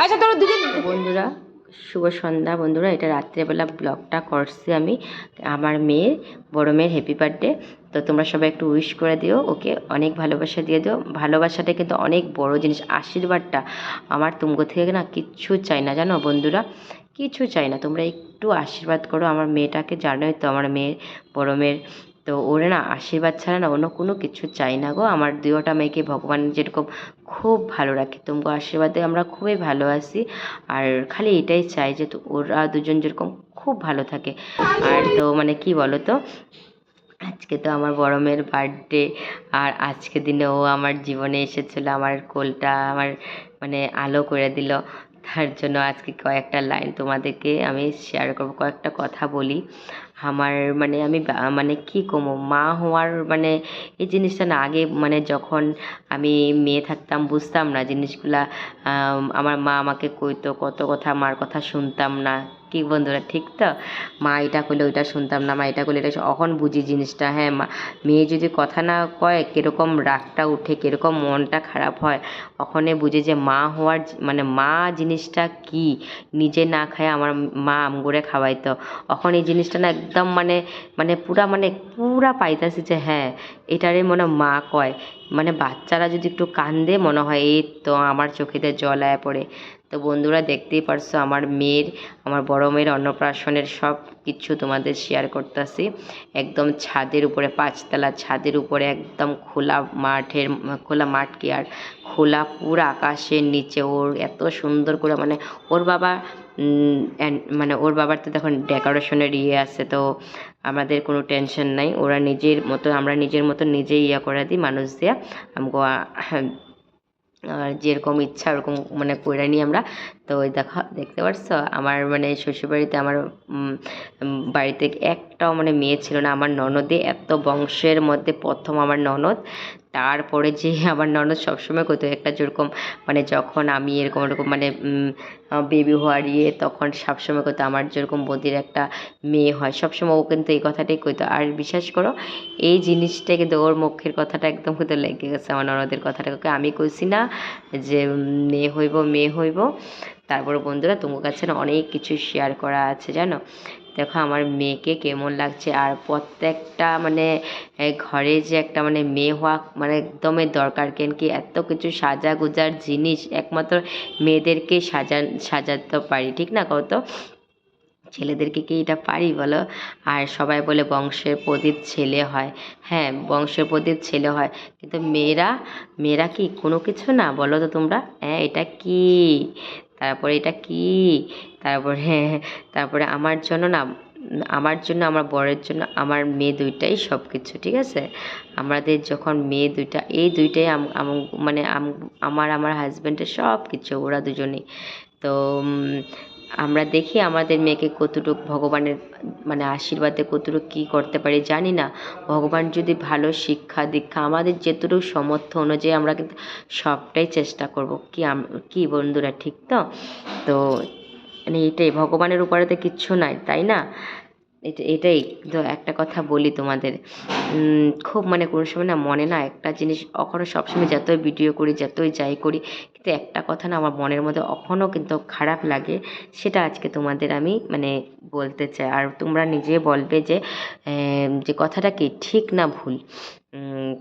আচ্ছা তোর দুদিন বন্ধুরা শুভ সন্ধ্যা বন্ধুরা। এটা রাত্রেবেলা ব্লগটা করছি আমি আমার মেয়ের বড় মেয়ের হ্যাপি বার্থডে। তো তোমরা সবাই একটু উইশ করে দিও, ওকে অনেক ভালোবাসা দিয়ে দিও। ভালোবাসাটা কিন্তু অনেক বড় জিনিস, আশীর্বাদটা আমার তুমগো থেকে না কিচ্ছু চাই না জানো বন্ধুরা, কিছু চাই না। তোমরা একটু আশীর্বাদ করো আমার মেয়েটাকে, জানোই তো আমার মেয়ের বড় মেয়ের, তো ওরা না আশীর্বাদ ছাড়া না অন্য কোনো কিছু চাই না গো। আমার দুইটা মেয়েকে ভগবান যেরকম খুব ভালো রাখে, তোমাকে আশীর্বাদে আমরা খুবই ভালো আছি। আর খালি এটাই চাই যে ওরা দুজন যেরকম খুব ভালো থাকে। আর তো মানে কি বলো তো, আজকে তো আমার বড় মেয়ের বার্থডে, আর আজকে দিনে ও আমার জীবনে এসেছিলো, আমার কোলটা আমার মানে আলো করে দিল। তার জন্য আজকে কয়েকটা লাইন তোমাদেরকে আমি শেয়ার করবো, কয়েকটা কথা বলি। আমার মানে আমি মানে কি কমো মা হওয়ার মানে এই জিনিসটা না আগে মানে যখন আমি মেয়ে থাকতাম বুঝতাম না জিনিসগুলা। আমার মা আমাকে কইতো কত কথা, মার কথা শুনতাম না, কি বন্ধুরা ঠিক তো? মা এটা করলে ওইটা শুনতাম না, মা এটা করলে এটা, এখন বুঝি জিনিসটা। হ্যাঁ, মেয়ে যদি কথা না কয় কীরকম রাগটা উঠে, কীরকম মনটা খারাপ হয়, ওখানে বুঝি যে মা হওয়ার মানে মা জিনিসটা কি। নিজে না খায় আমার মা আমগরে খাওয়াইতো, এখন এই জিনিসটা না একদম মানে মানে পুরা পাইতাছি যে হ্যাঁ এটারে মনে মা কয়। মানে বাচ্চারা যদি একটু কান্দে মনে হয় এই তো আমার চোখেতে জল আয়া পড়ে। তো বন্ধুরা দেখতেই পারছো আমার বড় মেয়ের অন্নপ্রাশনের সব কিছু তোমাদের শেয়ার করতেছি। একদম ছাদের উপরে, 5তলা ছাদের উপরে, একদম খোলা মাঠ কি আর খোলা পুরো আকাশের নিচে ওর এত সুন্দর করে মানে ওর বাবা মানে ওর বাবার তো দেখুন ডেকোরেশনের আছে, তো আমাদের কোনো টেনশন নাই। আমরা নিজের মতো নিজেই করে দিই মানুষ দিয়া আমগো, আর যেরকম ইচ্ছা ওরকম মানে করে নিই আমরা। তো ওই দেখতে পারছো আমার মানে শ্বশুরবাড়িতে আমার বাড়িতে একটাও মানে মেয়ে ছিল না। আমার ননদে এত বংশের মধ্যে প্রথম আমার ননদ। তারপরে যে আমার ননদ সবসময় কইতো একটা যেরকম মানে যখন আমি এরকম মানে বেবি হওয়ার তখন সবসময় কইতো আমার যেরকম বদির একটা মেয়ে হয়, সবসময় ও কিন্তু এই কথাটাই কইতো। আর বিশ্বাস করো এই জিনিসটা কিন্তু ওর মুখের কথাটা একদম কিন্তু লেগে গেছে আমার ননদের কথাটাকে। আমি কইছি না যে মেয়ে হইব। তারপরে বন্ধুরা তোমার কাছে না অনেক কিছু শেয়ার করা আছে জানো। দেখো আমার মেয়েকে কেমন লাগছে, আর প্রত্যেকটা মানে ঘরে যে একটা মানে মেয়ে হওয়া মানে একদমই দরকার। কেন কি এত কিছু সাজা গুজার জিনিস একমাত্র মেয়েদেরকে সাজাতে পারি, ঠিক না কত? ছেলেদেরকে কি এটা পারি বলো? আর সবাই বলে বংশের প্রদীপ ছেলে হয়, হ্যাঁ বংশের প্রদীপ ছেলে হয়, কিন্তু মেয়েরা কি কোনো কিছু না বলো তো তোমরা? হ্যাঁ এটা কি, তারপরে এটা কি, তারপরে আমার জন্য আমার বরের জন্য আমার মেয়ে দুইটাই সব কিছু, ঠিক আছে? আমাদের যখন মেয়ে দুইটা, এই দুইটাই মানে আমার হাজব্যান্ডের সব কিছু, ওরা দুজনেই। তো আমরা দেখি আমাদের মেয়েকে কতটুকু ভগবানের মানে আশীর্বাদে কতটুকু কী করতে পারি জানি না। ভগবান যদি ভালো শিক্ষা দীক্ষা আমাদের যেটুকু সামর্থ্য অনুযায়ী আমরা কিন্তু সবটাই চেষ্টা করব, কি বন্ধুরা ঠিক তো? তো মানে এটাই, ভগবানের উপরে তো কিচ্ছু নাই, তাই না? এটাই তো একটা কথা বলি তোমাদের, খুব মানে কোনো সময় না মনে না একটা জিনিস এখনও সবসময় যতই ভিডিও করি যতই যাই করি, কিন্তু একটা কথা না আমার মনের মধ্যে এখনও কিন্তু খারাপ লাগে। সেটা আজকে তোমাদের আমি মানে বলতে চাই, আর তোমরা নিজে বলবে যে কথাটা কি ঠিক না ভুল।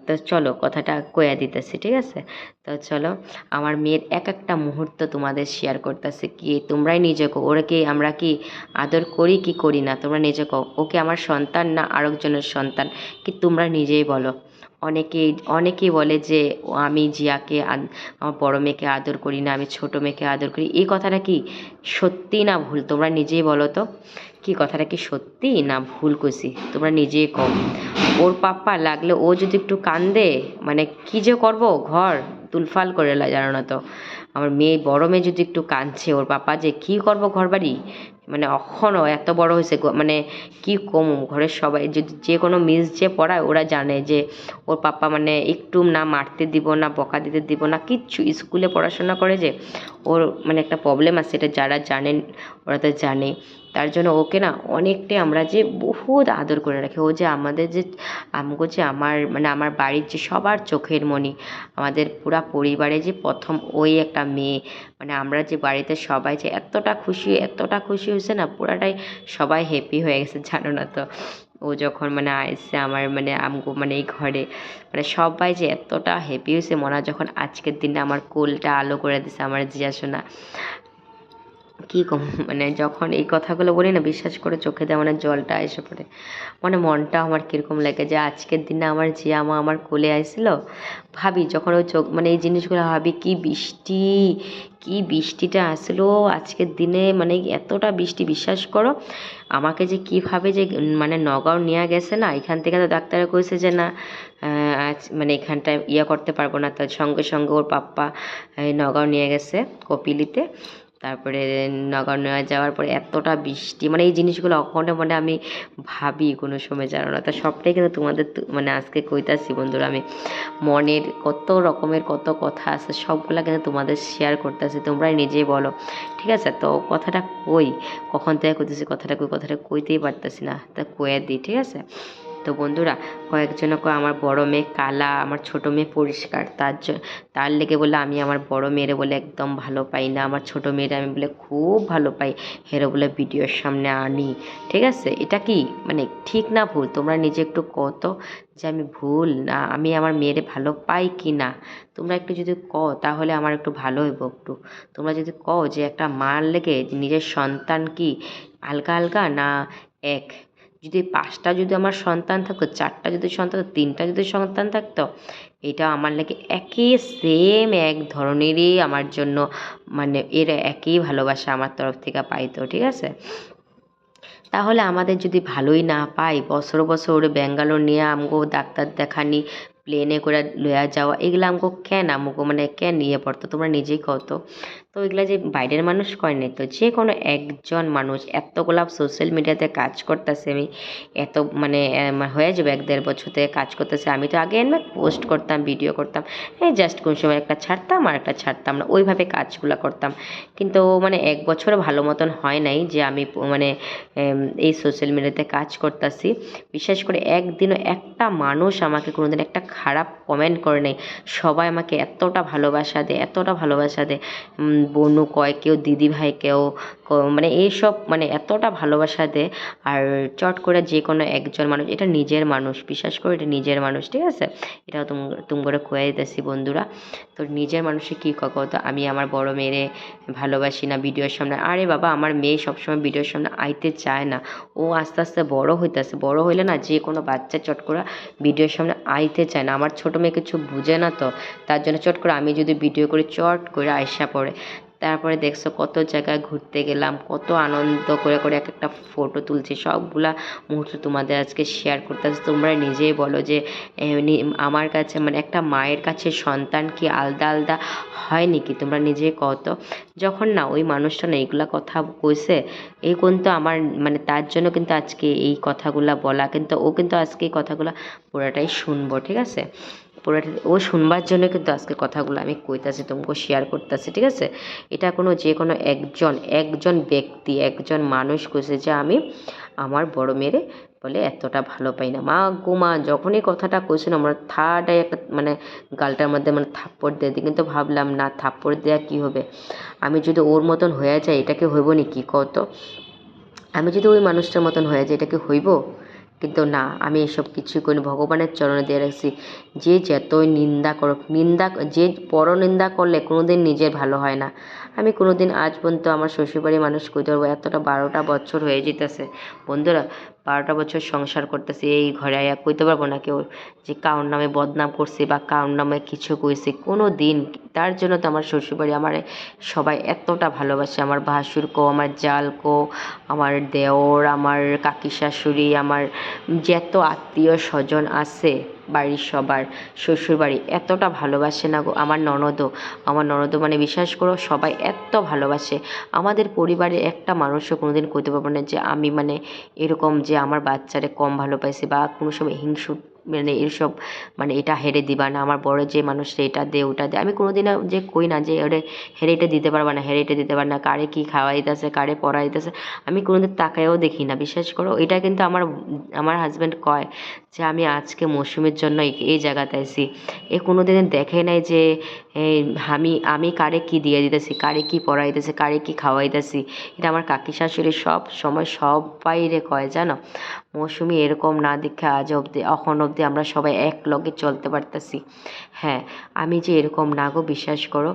তো চলো কথাটা কইয়া দিতেছি, ঠিক আছে? তো চলো আমার মেয়ের একটা মুহূর্ত তোমাদের শেয়ার করতেছি, কি তোমরাই নিজে কো ওরা কি আমরা কি আদর করি কি করি না, তোমরা নিজে কো। ওকে আমার সন্তান না আরেকজনের সন্তান, কি তোমরা নিজেই বলো। অনেকেই বলে যে আমি জিয়াকে আমার বড় মেয়েকে আদর করি না, আমি ছোট মেয়েকে আদর করি। এই কথাটা কি সত্যি না ভুল তোমরা নিজেই বলো তো? কি কথাটা কি সত্যি না ভুল কইছি তোমরা নিজেই কও। ওর পাপ্পা লাগলে ও যদি একটু কান্দে মানে কি যে করব, ঘর তুলফাল করে জানো না তো। আমার বড় মেয়ে যদি একটু কাঁদছে, ওর পাপা যে কি করব ঘর বাড়ি, মানে এখনও এত বড় হয়েছে মানে কি কম, ঘরের সবাই যদি যে কোনো মিস যে পড়ায় ওরা জানে যে ওর পাপা মানে একটু না মারতে দিব না বকা দিতে দিব না কিচ্ছু। স্কুলে পড়াশোনা করে যে ওর মানে একটা প্রবলেম আছে, এটা যারা জানেন ওরা তো জানে। তার জন্য ওকে না অনেকটাই আমরা যে বহুত আদর করে রাখি। ও যে আমাদের যে আমগো যে আমার বাড়ির যে সবার চোখের মণি, আমাদের পুরা পরিবারে যে প্রথম ওই একটা মেয়ে, আমরা যে বাড়িতে সবাই যে এতটা খুশি হয়েছে না, পুরাটাই সবাই হ্যাপি হয়ে গেছে জানো না তো। ও যখন আইসে আমার আমগো এই ঘরে, সবাই যে এতটা হ্যাপি হয়েছে মনে হয় যখন আজকের দিনটা আমার কোলটা আলো করে দিছে আমার জিয়া সোনা। কী কম যখন এই কথাগুলো বলি না, বিশ্বাস করে চোখে দিয়ে জলটা এসে পড়ে। মনটা আমার কীরকম লাগে যে আজকের দিনে আমার জিয়া মা আমার কোলে আইছিল। ভাবি যখন ওই চোখ এই জিনিসগুলো ভাবি, কি বৃষ্টিটা আসলো আজকের দিনে, এতটা বৃষ্টি। বিশ্বাস করো আমাকে যে কীভাবে যে নগাঁও নিয়ে গেছে না, এখান থেকে তো ডাক্তারে কইছে যে না আজ এখানটায় করতে পারবো না, তো সঙ্গে সঙ্গে ওর পাপ্পা নগাঁও নিয়ে গেছে কপিলিতে। তারপরে নগাঁও নেওয়া যাওয়ার পরে এতটা বৃষ্টি, এই জিনিসগুলো ওখানে আমি ভাবি কোনো সময় জানো না। তো সবটাই কিন্তু তোমাদের আজকে কইতাছি বন্ধুরা, আমি মনের কত রকমের কত কথা আছে সবগুলা কিন্তু তোমাদের শেয়ার করতেছি, তোমরাই নিজেই বলো, ঠিক আছে? তো কথাটা কখন থেকে কইতেছি, কথাটা কইতেই পারতেছি না, তা কয়ে দিই, ঠিক আছে? তো বন্ধুরা কয়েকজন কয় আমার বড় মেয়ে কালা, আমার ছোট মেয়ে পরিষ্কার, তার লেগে বলে আমি আমার বড় মেয়েরে বলে একদম ভালো পাই না, আমার ছোট মেয়েরা আমি বলে খুব ভালো পাই, হেরো বলে ভিডিওর সামনে আনি, ঠিক আছে? এটা কি ঠিক না ভুল? তোমরা নিজে একটু কত যে আমি ভুল না আমি আমার মেয়েরে ভালো পাই কি না, তোমরা একটু যদি তাহলে আমার একটু ভালো হইব। একটু তোমরা যদি যে একটা মার লেগে নিজের সন্তান কি আলগা না এক, যদি 5টা যদি আমার সন্তান থাকতো, 4টা যদি সন্তান, 3টা যদি সন্তান থাকতো, এটা আমার লাগে একই সেম এক ধরনেরই আমার জন্য এর একই ভালোবাসা আমার তরফ থেকে পাইতো, ঠিক আছে? তাহলে আমাদের যদি ভালোই না পাই, বছর ওরে ব্যাঙ্গালোর নিয়ে আমগো ডাক্তার দেখানি, প্লেনে করে লইয়া যাওয়া, এগুলো আমগো কেন কেন নিয়ে পড়তো, তোমরা নিজেই কত। তো এগুলা যে বাইরের মানুষ করে নাই, তো যে কোনো একজন মানুষ এতগুলা সোশ্যাল মিডিয়াতে কাজ করতেছে, আমি এত হয়ে যাবে 1-1.5 বছর থেকে কাজ করতেছে। আমি তো আগে পোস্ট করতাম, ভিডিও করতাম, জাস্ট কোন সময় একটা ছাড়তাম আর একটা ছাড়তাম না, ওইভাবে কাজগুলো করতাম। কিন্তু 1 বছরও ভালো মতন হয় নাই যে আমি এই সোশ্যাল মিডিয়াতে কাজ করতেছি। বিশেষ করে একদিনও একটা মানুষ আমাকে কোনোদিন একটা খারাপ কমেন্ট করে নাই। সবাই আমাকে এতটা ভালোবাসা দেয়, বোনও কয়, কেউ দিদি ভাই, কেউ এইসব এতটা ভালোবাসা দেয়। আর চট করে যে কোনো একজন মানুষ, এটা নিজের মানুষ, বিশ্বাস করে এটা নিজের মানুষ, ঠিক আছে? এটাও করে কয়ে দিতেছি বন্ধুরা। তো নিজের মানুষে কী তো আমি আমার বড় মেয়েরে ভালোবাসি না ভিডিওর সামনে। আরে বাবা, আমার মেয়ে সবসময় ভিডিওর সামনে আইতে চায় না, ও আস্তে আস্তে বড় হইতেছে, বড় হইলে না যে কোনো বাচ্চা চট করে ভিডিওর সামনে আইতে চায় না। আমার ছোটো মেয়ে কিছু বুঝে না, তো তার জন্য চট করে আমি যদি ভিডিও করি চট করে আইসা পড়ে। তারপরে দেখছো কত জায়গায় ঘুরতে গেলাম, কত আনন্দ করে এক একটা ফটো তুলছি, সবগুলা মুহূর্ত তোমাদের আজকে শেয়ার করতেছি। তোমরা নিজেই বলো যে আমার কাছে একটা মায়ের কাছে সন্তান কি আলাদা হয় নাকি? তোমরা নিজেই কত। যখন না ওই মানুষটা না এইগুলা কথা কইছে, এই কিন্তু আমার তার জন্য কিন্তু আজকে এই কথাগুলা বলা, কিন্তু ও কিন্তু আজকে এই কথাগুলা পুরাটাই শুনবো, ঠিক আছে? পুরাটা ও শুনবার জন্য কিন্তু আজকে কথাগুলো আমি কইতাছি, তোমাকে শেয়ার করতেছি, ঠিক আছে? এটা যে কোনো একজন ব্যক্তি, একজন মানুষ কইছে যে আমি আমার বড় মেয়েরে বলে এতটা ভালো পাই না। মা গো মা, যখনই কথাটা কইছিল আমরা থার্ডে একটা গালটার মধ্যে থাপ্পড় দিয়ে দিই, কিন্তু ভাবলাম না, থাপ্পড় দেওয়া কী হবে, আমি যদি ওর মতন হয়ে যাই এটাকে হইব নাকি কত? আমি যদি ওই মানুষটার মতন হয়ে যাই এটাকে হইব? কিন্তু না, আমি এসব কিছু করি, ভগবানের চরণে দিয়ে রাখছি। যে যতই নিন্দা করুক, যে পরনিন্দা করলে কোনোদিন নিজের ভালো হয় না। আমি কোনোদিন আজ পর্যন্ত আমার শ্বশুরবাড়ির মানুষ কইতে পারবো, এতটা 12টা বছর হয়ে যেতেছে বন্ধুরা, 12টা বছর সংসার করতেছি, এই ঘরে আয়া কইতে পারবো না কেউ যে কারোর নামে বদনাম করছি বা কারোর নামে কিছু কইছি, কোনো দিন। তার জন্য তো আমার শ্বশুরবাড়ি আমার সবাই এতটা ভালোবাসে, আমার ভাসুর কো, আমার জাল কো, আমার দেওর, আমার কাকি শাশুড়ি, আমার যত আত্মীয় স্বজন আছে বাড়ির সবার, শ্বশুরবাড়ি এতটা ভালোবাসে না গো। আমার ননদও বিশ্বাস করো সবাই এত ভালোবাসে। আমাদের পরিবারে একটা মানুষও কোনোদিন কইতে পারবো না যে আমি এরকম যে আমার বাচ্চারে কম ভালো পাইছি বা কোনো সময় মানে এসব মানে এটা হেরে দিবা না, আমার বড় যে মানুষটা এটা দে ওটা দে, আমি কোনোদিনও যে কই না যে ওরে হেরে এটা দিতে পারবা না, হেরে এটা দিতে পারবা না, কারে কী খাওয়াইতেছে কারে পড়াইতেছে আমি কোনোদিন তাকায়ও দেখি না, বিশ্বাস করো। এটা কিন্তু আমার আমার হাজব্যান্ড কয় যে আমি আজকে মৌসুমীর জন্য এই জায়গাতে আছি, এ কোনোদিন দেখে নাই যে এই আমি কারে কি দিয়ে দিতেছি, কারে কি পড়াইতেছি, কারে কি খাওয়াইতেছি। এটা আমার কাকি শাশুড়ি সব সময় সবাইরে কয়, জানো মৌসুমী এরকম না দেখে আজ অবধি এখন অবধি আমরা সবাই এক লগে চলতে পারতেছি। হ্যাঁ, আমি যে এরকম না গো, বিশ্বাস করো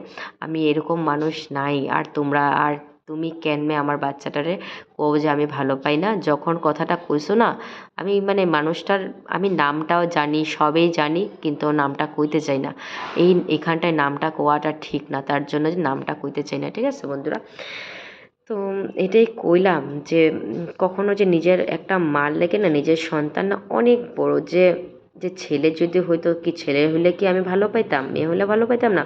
আমি এরকম মানুষ নাই। আর তোমরা আর তুমি কেনমে আমার বাচ্চাটারে কো যে আমি ভালো পাই না, যখন কথাটা কইছো না আমি মানে মানুষটার আমি নামটাও জানি সবই জানি, কিন্তু ওর নামটা কইতে চাই না। এখানটায় নামটা কোয়াটা ঠিক না, তার জন্য যে নামটা কইতে চাই না, ঠিক আছে বন্ধুরা। তো এটাই কইলাম যে কখনো যে নিজের একটা মার লেগে না নিজের সন্তান না অনেক বড়, যে যে ছেলে যদি হইতো কি ছেলে হলে কি আমি ভালো পাইতাম, মেয়ে হলে ভালো পাইতাম না।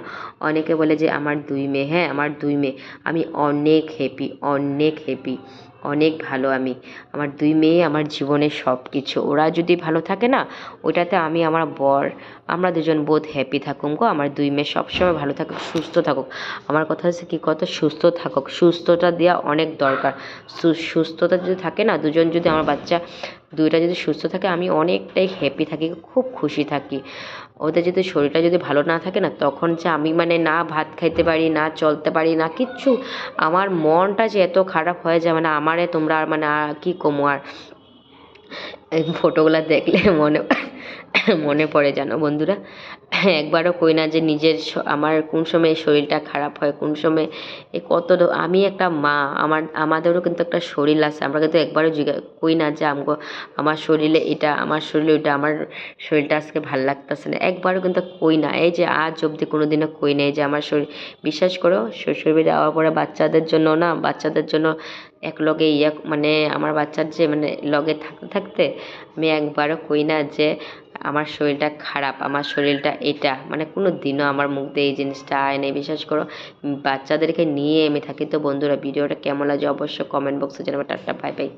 অনেকে বলে যে আমার 2 মেয়ে, হ্যাঁ আমার 2 মেয়ে, আমি অনেক হ্যাপি, অনেক হ্যাপি, অনেক ভালো আমি। আমার 2 মেয়ে আমার জীবনের সব কিছু, ওরা যদি ভালো থাকে না ওইটাতে আমি আমার বর আমরা দুজন বোধ হ্যাপি থাকুক গো। আমার 2 মেয়ে সবসময় ভালো থাকুক, সুস্থ থাকুক। আমার কথা হচ্ছে কি কত সুস্থ থাকুক, সুস্থতা দেওয়া অনেক দরকার। সুস্থতা যদি থাকে না, দুজন যদি আমার বাচ্চা দুইটা যদি সুস্থ থাকে আমি অনেকটাই হ্যাপি থাকি, খুব খুশি থাকি। ওদের যদি শরীরটা যদি ভালো না থাকে না তখন যে আমি মানে না ভাত খাইতে পারি না চলতে পারি না কিচ্ছু, আমার মনটা যে এত খারাপ হয়ে যায় মানে আমারে তোমরা আর মানে কী কমো আর। এই ফটোগুলো দেখলে মনে পড়ে জানো বন্ধুরা। একবারও কই না যে নিজের আমার কোন সময় শরীরটা খারাপ হয়, কোন সময় কত আমি একটা মা, আমাদেরও কিন্তু একটা শরীর আছে, আমরা কিন্তু একবারও কই না যে আমার শরীরে এটা আমার শরীরে ওইটা, আমার শরীরটা আজকে ভাল লাগতেছে না, একবারও কিন্তু কই না। এই যে আজ অবধি কোনো দিনও কই নাই যে আমার শরীর, বিশ্বাস করো শ্বশুরবাড়ি যাওয়ার পরে বাচ্চাদের জন্য না বাচ্চাদের জন্য এক লগে মানে আমার বাচ্চার যে মানে লগে থাকতে থাকতে আমি একবারও কই না যে আমার শরীরটা খারাপ, আমার শরীরটা এটা, মানে কোনো দিনও আমার মুখ দিয়ে এই জিনিসটা আয় নেই, বিশ্বাস করো। বাচ্চাদেরকে নিয়ে আমি থাকি। তো বন্ধুরা ভিডিওটা কেমন লাগে অবশ্যই কমেন্ট বক্সে জানাবে। Tata, bye bye.